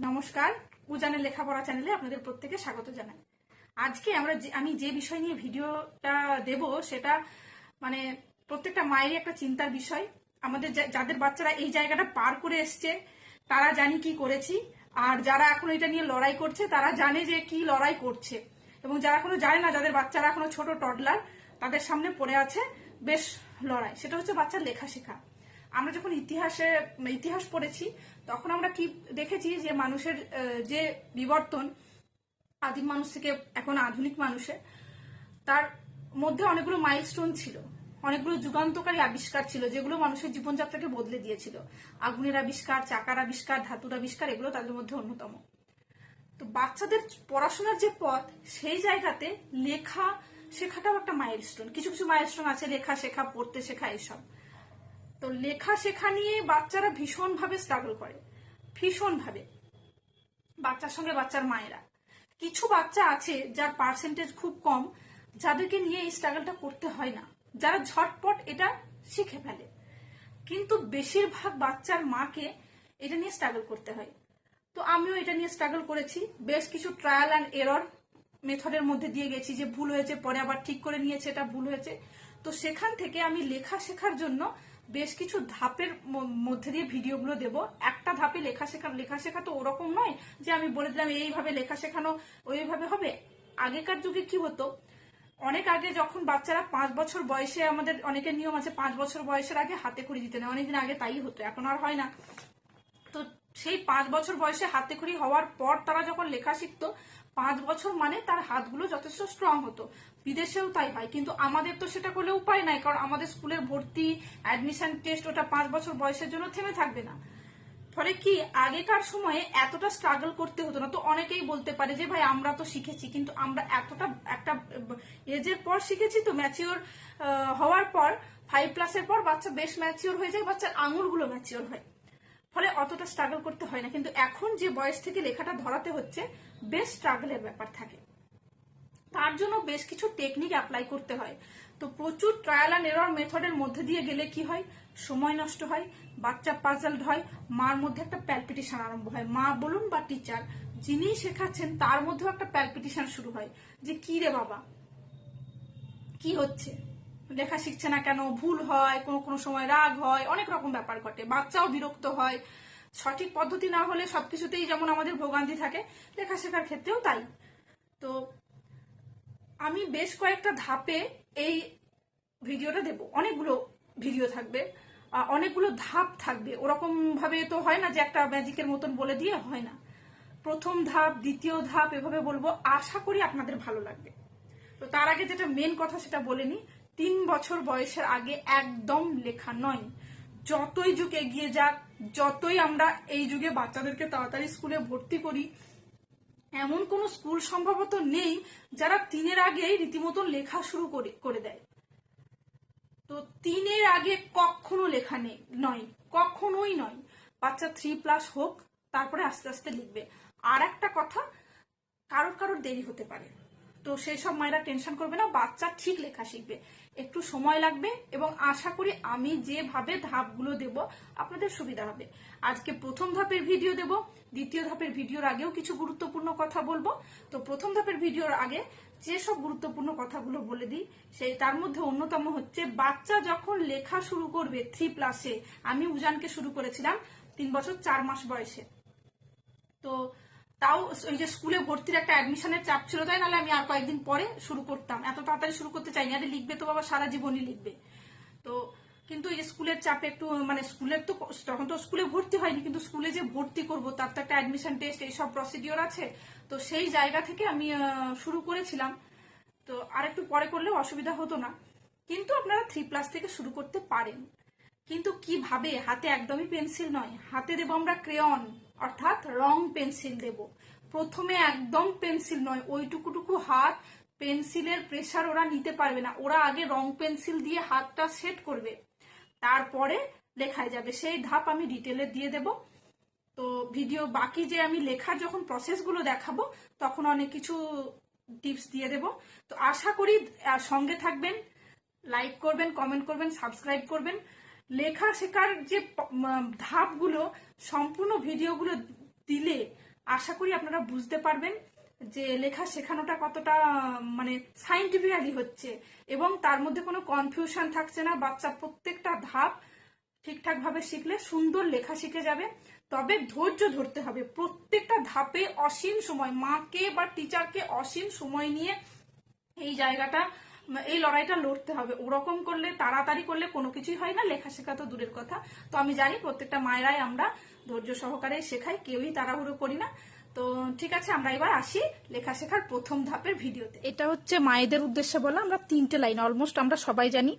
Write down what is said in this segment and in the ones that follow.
নমস্কার, উজানের লেখাপড়া চ্যানেলে আপনাদের প্রত্যেকে স্বাগত জানাই। আজকে আমি যে বিষয় নিয়ে ভিডিওটা দেব সেটা মানে প্রত্যেকটা মায়েরই একটা চিন্তার বিষয়। আমাদের যাদের বাচ্চারা এই জায়গাটা পার করে এসছে তারা জানি কি করেছি, আর যারা এখন এটা নিয়ে লড়াই করছে তারা জানে যে কি লড়াই করছে, এবং যারা এখনো জানে না, যাদের বাচ্চারা এখনো ছোট টডলার, তাদের সামনে পড়ে আছে বেশ লড়াই। সেটা হচ্ছে বাচ্চার লেখা শেখা। আমরা যখন ইতিহাস পড়েছি তখন আমরা কি দেখেছি যে মানুষের যে বিবর্তন আদিম মানুষ থেকে এখন আধুনিক মানুষে, তার মধ্যে অনেকগুলো মাইলস্টোন ছিল, অনেকগুলো যুগান্তকারী আবিষ্কার ছিল যেগুলো মানুষের জীবনযাত্রাকে বদলে দিয়েছিল। আগুনের আবিষ্কার, চাকার আবিষ্কার, ধাতুর আবিষ্কার, এগুলো তাদের মধ্যে অন্যতম। তো বাচ্চাদের পড়াশোনার যে পথ, সেই জায়গাতে লেখা শেখাটাও একটা মাইলস্টোন। কিছু কিছু মাইলস্টোন আছে, লেখা শেখা, পড়তে শেখা, এসব। তো লেখা শেখা নিয়ে বাচ্চারা ভীষণভাবে স্ট্রাগল করে, ভীষণভাবে। বাচ্চার সঙ্গে বাচ্চার মায়েরা, কিছু বাচ্চা আছে যার পার্সেন্টেজ খুব কম, যাদেরকে নিয়ে এই স্ট্রাগলটা করতে হয় না, যারা ঝটপট এটা শিখে ফেলে। কিন্তু বেশিরভাগ বাচ্চার মাকে এটা নিয়ে স্ট্রাগল করতে হয়। তো আমিও এটা নিয়ে স্ট্রাগল করেছি, বেশ কিছু ট্রায়াল অ্যান্ড এরর মেথডের মধ্যে দিয়ে গেছি, যে ভুল হয়েছে পরে আবার ঠিক করে নিয়েছে, এটা ভুল হয়েছে। তো সেখান থেকে আমি লেখা শেখার জন্য বেশ কিছু ধাপের মধ্যে দিয়ে ভিডিওগুলো দেব। একটা ধাপে লেখা শেখা তো ওরকম নয় যে আমি বলে দিলাম এইভাবে লেখা শেখানো ওইভাবে হবে। আগেকার যুগে কি হতো, অনেক আগে যখন বাচ্চারা 5 বছর বয়সে, আমাদের অনেকের নিয়ম আছে 5 বছর বয়সের আগে হাতে খড়ি দিতে নেয়, অনেকদিন আগে তাই হতো, এখন আর হয় না। তো সেই 5 বছর বয়সে হাতে খড়ি হওয়ার পর তারা যখন লেখা শিখতো, 5 বছর মানে তার হাতগুলো যথেষ্ট স্ট্রং হতো। বিদেশেও তাই হয়, কিন্তু আমাদের তো সেটা করলে উপায় নাই, কারণ আমাদের স্কুলের ভর্তি, অ্যাডমিশন টেস্ট ওটা 5 বছর বয়সের জন্য থেমে থাকবে না। ফলে কি, আগেকার সময়ে এতটা স্ট্রাগল করতে হতো না। তো অনেকেই বলতে পারে যে ভাই আমরা তো শিখেছি, কিন্তু আমরা এতটা একটা এজের পর শিখেছি, তো ম্যাচিওর হওয়ার পর 5+ পর বাচ্চা বেশ ম্যাচিওর হয়ে যায়, বাচ্চার আঙুলগুলো ম্যাচিওর হয়, ফলে অতটা স্ট্রাগল করতে হয় না। কিন্তু এখন যে বয়স থেকে লেখাটা ধরাতে হচ্ছে, বেশ স্ট্রাগলের ব্যাপার থাকে। তার জন্য বেশ কিছু টেকনিক অ্যাপ্লাই করতে হয়। তো প্রচুর ট্রায়াল অ্যান্ড এরর মেথডের মধ্যে দিয়ে গেলে কি হয়, সময় নষ্ট হয়, বাচ্চা পাজলড হয়, মার মধ্যে একটা প্যালপিটেশন আরম্ভ হয়। মা বলুন বা টিচার, যিনি শেখাচ্ছেন তার মধ্যেও একটা প্যালপিটেশন শুরু হয়, যে কি রে বাবা, কি হচ্ছে, লেখা শিখছে না কেন, ভুল হয়, কোনো কোনো সময় রাগ হয়, অনেক রকম ব্যাপার ঘটে, বাচ্চাও বিরক্ত হয়। সঠিক পদ্ধতি না হলে সবকিছুতেই যেমন আমাদের ভোগান্তি থাকে, লেখা শেখার ক্ষেত্রেও তাই। তো আমি বেশ কয়েকটা ধাপে এই ভিডিওটা দেব, অনেকগুলো ভিডিও থাকবে, অনেকগুলো ধাপ থাকবে। ওরকম ভাবে তো হয় না যে একটা ম্যাজিকের মতন বলে দিয়ে হয় না। প্রথম ধাপ, দ্বিতীয় ধাপ, এভাবে বলবো, আশা করি আপনাদের ভালো লাগবে। তো তার আগে যেটা মেন কথা সেটা বলে নি, 3 বছর বয়সের আগে একদম লেখা নয়। যতই যুগ এগিয়ে যাক, যতই আমরা এই যুগে বাচ্চাদেরকে তাড়াতাড়ি স্কুলে ভর্তি করি, এমন কোন স্কুল সম্ভবত নেই যারা 3-এর আগেই রীতিমতন লেখা শুরু করে দেয়। তো 3-এর আগে কখনো লেখা নেই, নয়, কখনোই নয়। বাচ্চা 3+ হোক, তারপরে আস্তে আস্তে লিখবে। আর একটা কথা, কারোর কারোর দেরি হতে পারে, তো সেই সব মায়েরা টেনশন করবে না, বাচ্চা ঠিক লেখা শিখবে, একটু সময় লাগবে, এবং আশা করি আমি যেভাবে ধাপগুলো দেব আপনাদের সুবিধা হবে। আজকে প্রথম ধাপের ভিডিও দেব, দ্বিতীয় ধাপের ভিডিওর আগেও কিছু গুরুত্বপূর্ণ কথা বলবো। তো প্রথম ধাপের ভিডিওর আগে যেসব গুরুত্বপূর্ণ কথাগুলো বলে দিই, সেই তার মধ্যে অন্যতম হচ্ছে, বাচ্চা যখন লেখা শুরু করবে 3+এ, আমি উজানকে শুরু করেছিলাম 3 বছর 4 মাস বয়সে। তো তাও ওই যে স্কুলে ভর্তির একটা অ্যাডমিশনের চাপ ছিল, তাই নাহলে আমি আর কয়েকদিন পরে শুরু করতাম, এত তাড়াতাড়ি শুরু করতে চাইনি। আরে লিখবে তো বাবা, সারা জীবনই লিখবে। তো কিন্তু এই যে স্কুলের চাপে একটু, মানে স্কুলের তো তখন তো স্কুলে ভর্তি হয়নি, কিন্তু স্কুলে যে ভর্তি করব তার তো একটা অ্যাডমিশন টেস্ট, এইসব প্রসিডিওর আছে। তো সেই জায়গা থেকে আমি শুরু করেছিলাম। তো আর একটু পরে করলেও অসুবিধা হতো না, কিন্তু আপনারা 3+ থেকে শুরু করতে পারেন। কিন্তু কিভাবে, হাতে একদমই পেন্সিল নয়, হাতে দেব আমরা ক্রেয়ন, অর্থাৎ রং পেন্সিল দেব। প্রথমে একদম পেন্সিল নয়, ওইটুকুটুকু হাত পেন্সিলের প্রেসার ওরা নিতে পারবে না, ওরা আগে রং পেন্সিল দিয়ে হাতটা সেট করবে, তারপরে লেখায় যাবে। সেই ধাপ আমি ডিটেলে দিয়ে দেব। তো ভিডিও বাকি যে আমি লেখার যখন প্রসেসগুলো দেখাবো, তখন অনেক কিছু টিপস দিয়ে দেব। তো আশা করি সঙ্গে থাকবেন, লাইক করবেন, কমেন্ট করবেন, সাবস্ক্রাইব করবেন। লেখা শেখার যে ধাপগুলো, সম্পূর্ণ ভিডিওগুলো দিলে আশা করি আপনারা বুঝতে পারবেন যে লেখা শেখানোটা কতটা মানে সাইন্টিফিক্যালি হচ্ছে, এবং তার মধ্যে কোনো কনফিউশন থাকছে না। বাচ্চা প্রত্যেকটা ধাপ ঠিকঠাক ভাবে শিখলে সুন্দর লেখা শিখে যাবে। তবে ধৈর্য ধরতে হবে, প্রত্যেকটা ধাপে অসীম সময়, মাকে বা টিচারকে অসীম সময় নিয়ে এই জায়গাটা, এই লড়াইটা লড়তে হবে। ওরকম করলে, তাড়াতাড়ি করলে কোনো কিছুই হয় না, লেখা শেখা তো দূরের কথা। তো আমি জানি প্রত্যেকটা মায়েরাই আমরা ধৈর্য সহকারে শেখাই, কেউই তাড়াহুড়ো করি না। তো ঠিক আছে, আমরা এবার আসি লেখা শেখার প্রথম ধাপের ভিডিওতে। এটা হচ্ছে মায়েদের উদ্দেশ্যে বলা, আমরা 3টে লাইন, অলমোস্ট আমরা সবাই জানি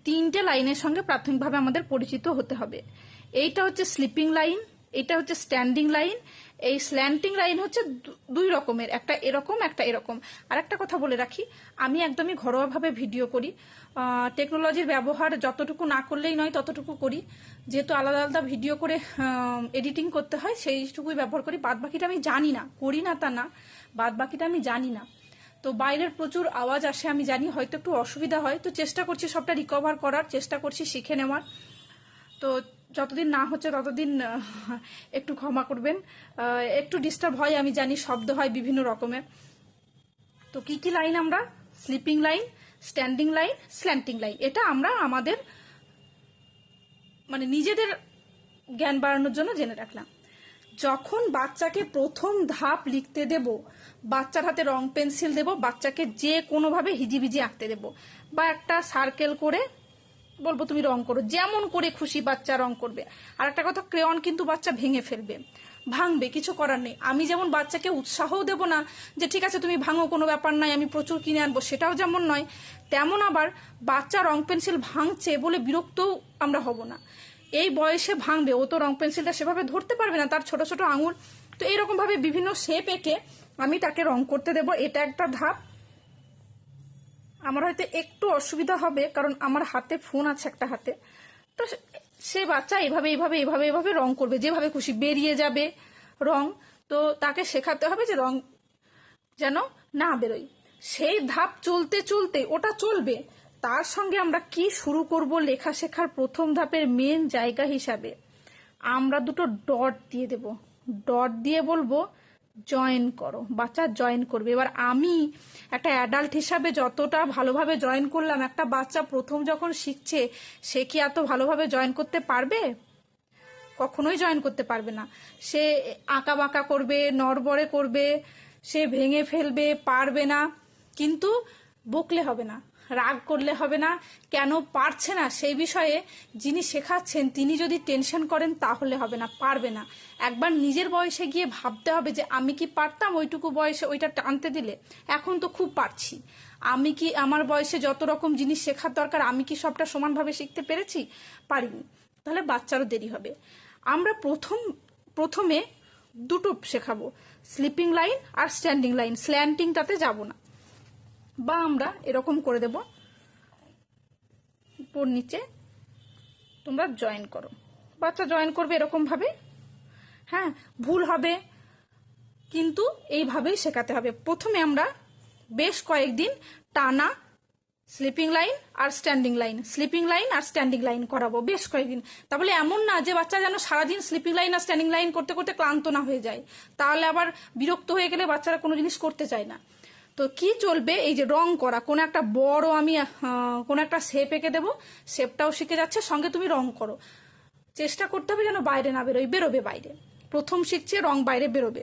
3টে লাইনের সঙ্গে প্রাথমিকভাবে আমাদের পরিচিত হতে হবে। এইটা হচ্ছে স্লিপিং লাইন, এটা হচ্ছে স্ট্যান্ডিং লাইন, এই স্ল্যান্টিং লাইন হচ্ছে 2 রকমের, একটা এরকম একটা এরকম। আর একটা কথা বলে রাখি, আমি একদমই ঘরোয়াভাবে ভিডিও করি, টেকনোলজির ব্যবহার যতটুকু না করলেই নয় ততটুকু করি। যেহেতু আলাদা আলাদা ভিডিও করে এডিটিং করতে হয়, সেইটুকুই ব্যবহার করি। বাদ বাকিটা আমি জানি না, করি না তা না, বাদ বাকিটা আমি জানি না। তো বাইরের প্রচুর আওয়াজ আসে আমি জানি, হয়তো একটু অসুবিধা হয়, তো চেষ্টা করছি সবটা রিকভার করার, চেষ্টা করছি শিখে নেওয়ার। তো যতদিন না হচ্ছে ততদিন একটু ক্ষমা করবেন। একটু ডিস্টার্ব হয় আমি জানি, শব্দ হয় বিভিন্ন রকমের। তো কি কি লাইন আমরা, sleeping line, standing line, slanting line, এটা আমরা আমাদের মানে নিজেদের জ্ঞান বাড়ানোর জন্য জেনে রাখলাম। যখন বাচ্চাকে প্রথম ধাপ লিখতে দেব, বাচ্চার হাতে রং পেন্সিল দেব, বাচ্চাকে যে কোনোভাবে হিজিবিজি আঁকতে দেব, বা একটা সার্কেল করে বলবো তুমি রং করো, যেমন করে খুশি বাচ্চা রং করবে। আর একটা কথা, ক্রেয়ন কিন্তু বাচ্চা ভেঙে ফেলবে, ভাঙবে, কিছু করার নেই। আমি যেমন বাচ্চাকে উৎসাহও দেব না যে ঠিক আছে তুমি ভাঙো, কোনো ব্যাপার নাই, আমি প্রচুর কিনে আনবো, সেটাও যেমন নয়, তেমন আবার বাচ্চা রং পেন্সিল ভাঙছে বলে বিরক্তও আমরা হব না। এই বয়সে ভাঙবে, ও তো রং পেন্সিলটা সেভাবে ধরতে পারবে না, তার ছোট ছোট আঙুল। তো এইরকম ভাবে বিভিন্ন শেপ এঁকে আমি তাকে রং করতে দেব, এটা একটা ধাপ। আমার হয়তো একটু অসুবিধা হবে কারণ আমার হাতে ফোন আছে একটা হাতে, তো সে বাচ্চা এভাবে এভাবে এভাবে এভাবে রং করবে, যেভাবে খুশি বেরিয়ে যাবে রং। তো তাকে শেখাতে হবে যে রং যেন না বেরোয়। সেই ধাপ চলতে চলতে ওটা চলবে, তার সঙ্গে আমরা কি শুরু করব লেখা শেখার প্রথম ধাপের মেন জায়গা হিসাবে আমরা 2টো ডট দিয়ে দেব। ডট দিয়ে বলবো জয়েন করো, বাচ্চা জয়েন করবে। এবার আমি একটা অ্যাডাল্ট হিসাবে যতটা ভালোভাবে জয়েন করলাম, একটা বাচ্চা প্রথম যখন শিখছে সে কি এত ভালোভাবে জয়েন করতে পারবে? কখনোই জয়েন করতে পারবে না। সে আঁকা বাঁকা করবে, নড়বড়ে করবে, সে ভেঙে ফেলবে, পারবে না। কিন্তু বকলে হবে না, রাগ করলে হবে না, কেন পারছে না সেই বিষয়ে যিনি শেখাচ্ছেন তিনি যদি টেনশন করেন তাহলে হবে না, পারবে না। একবার নিজের বয়সে গিয়ে ভাবতে হবে যে আমি কি পারতাম ওইটুকু বয়সে ওইটা টানতে দিলে, এখন তো খুব পারছি। আমি কি আমার বয়সে যত রকম জিনিস শেখার দরকার আমি কি সবটা সমানভাবে শিখতে পেরেছি? পারিনি। তাহলে বাচ্চারও দেরি হবে। আমরা প্রথমে 2টো শেখাবো, স্লিপিং লাইন আর স্ট্যান্ডিং লাইন, স্ল্যান্টিংটাতে যাব না। বা আমরা এরকম করে দেব, উপর নিচে তোমরা জয়েন করো, বাচ্চা জয়েন করবে এরকম ভাবে। হ্যাঁ, ভুল হবে কিন্তু এইভাবেই শেখাতে হবে। প্রথমে আমরা বেশ কয়েকদিন টানা স্লিপিং লাইন আর স্ট্যান্ডিং লাইন, স্লিপিং লাইন আর স্ট্যান্ডিং লাইন করাবো বেশ কয়েকদিন। তাহলে এমন না যে বাচ্চা যেন সারাদিন স্লিপিং লাইন আর স্ট্যান্ডিং লাইন করতে করতে ক্লান্ত না হয়ে যায়, তাহলে আবার বিরক্ত হয়ে গেলে বাচ্চারা কোনো জিনিস করতে চায় না। তো কি চলবে, এই যে রং করা, কোন একটা বড় আমি কোন একটা শেপ এঁকে দেবো, শেপটাও শিখে যাচ্ছে, সঙ্গে তুমি রং করো। চেষ্টা করতে হবে যেন বাইরে না বেরোয়, বেরোবে বাইরে, প্রথম শিখছে রং বাইরে বেরোবে।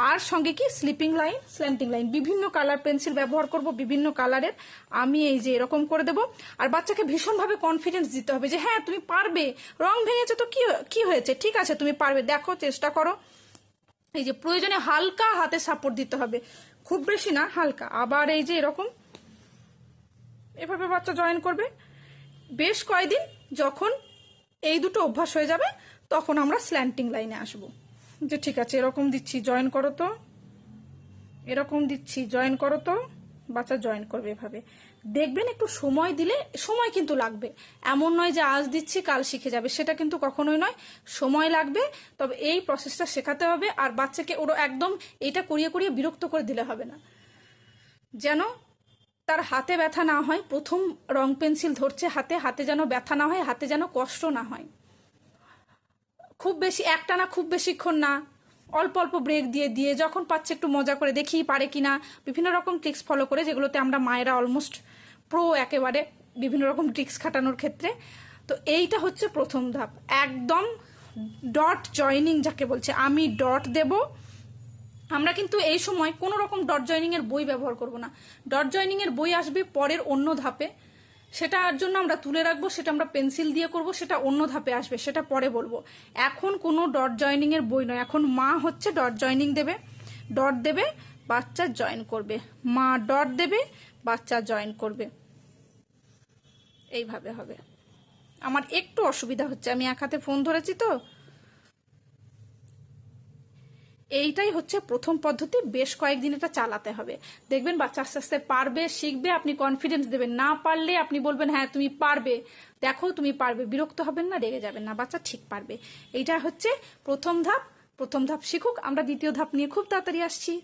আর সঙ্গে কি স্লিপিং লাইন, স্ল্যান্টিং লাইন, বিভিন্ন কালার পেন্সিল ব্যবহার করব, বিভিন্ন কালারের। আমি এই যে এরকম করে দেব। আর বাচ্চাকে ভীষণভাবে কনফিডেন্স দিতে হবে যে হ্যাঁ তুমি পারবে, রং ভেঙেছে তো কি হয়েছে, ঠিক আছে তুমি পারবে, দেখো চেষ্টা করো। এই যে প্রয়োজনে হালকা হাতে সাপোর্ট দিতে হবে, খুব বেশি না, হালকা। আবার এই যে এরকম এভাবে বাচ্চা জয়েন করবে বেশ কয়েকদিন। যখন এই 2টো অভ্যাস হয়ে যাবে তখন আমরা স্ল্যান্টিং লাইনে আসব, যে ঠিক আছে এরকম দিচ্ছি জয়েন করো তো, এরকম দিচ্ছি জয়েন করো তো, বাচ্চা জয়েন করবে এভাবে। দেখবেন একটু সময় দিলে, সময় কিন্তু লাগবে, এমন নয় যে আজ দিচ্ছি কাল শিখে যাবে, সেটা কিন্তু কখনোই নয়, সময় লাগবে। তবে এই প্রসেসটা শেখাতে হবে। আর বাচ্চাকে ওরা একদম এটা করিয়ে করিয়ে বিরক্ত করে দিলে হবে না, যেন তার হাতে ব্যথা না হয়। প্রথম রং পেন্সিল ধরছে হাতে, হাতে যেন ব্যথা না হয়, হাতে যেন কষ্ট না হয়। খুব বেশি একটা না, খুব বেশিক্ষণ না, অল্প অল্প ব্রেক দিয়ে দিয়ে যখন পাচ্ছে একটু মজা করে দেখি পারে কিনা, বিভিন্ন রকম ট্রিক্স ফলো করে, যেগুলোতে আমরা মায়েরা অলমোস্ট প্রো একেবারে বিভিন্ন রকম ট্রিক্স খাটানোর ক্ষেত্রে। তো এইটা হচ্ছে প্রথম ধাপ, একদম ডট জয়নিং যাকে বলছে, আমি ডট দেব। আমরা কিন্তু এই সময় কোনো রকম ডট জয়নিং এর বই ব্যবহার করব না। ডট জয়নিং এর বই আসবে পরের অন্য ধাপে, সেটার জন্য আমরা তুলে রাখবো, সেটা আমরা পেন্সিল দিয়ে করব, সেটা অন্য ধাপে আসবে, সেটা পরে বলবো। এখন কোনো ডট জয়নিং এর বই নয়, এখন মা হচ্ছে ডট জয়নিং দেবে, ডট দেবে, বাচ্চা জয়েন করবে, মা ডট দেবে, বাচ্চা জয়েন করবে, এইভাবে হবে। আমার একটু অসুবিধা হচ্ছে, আমি এক হাতে ফোন ধরেছি তো। এইটাই হচ্ছে প্রথম পদ্ধতি, বেশ কয়েকদিন এটা চালাতে হবে, দেখবেন বাচ্চা আস্তে আস্তে পারবে, শিখবে, আপনি কনফিডেন্স দেবেন। না পারলে আপনি বলবেন হ্যাঁ তুমি পারবে, দেখো তুমি পারবে, বিরক্ত হবেন না, রেগে যাবেন না, বাচ্চা ঠিক পারবে। এইটা হচ্ছে প্রথম ধাপ। প্রথম ধাপ শিখুক, আমরা দ্বিতীয় ধাপ নিয়ে খুব তাড়াতাড়ি আসছি।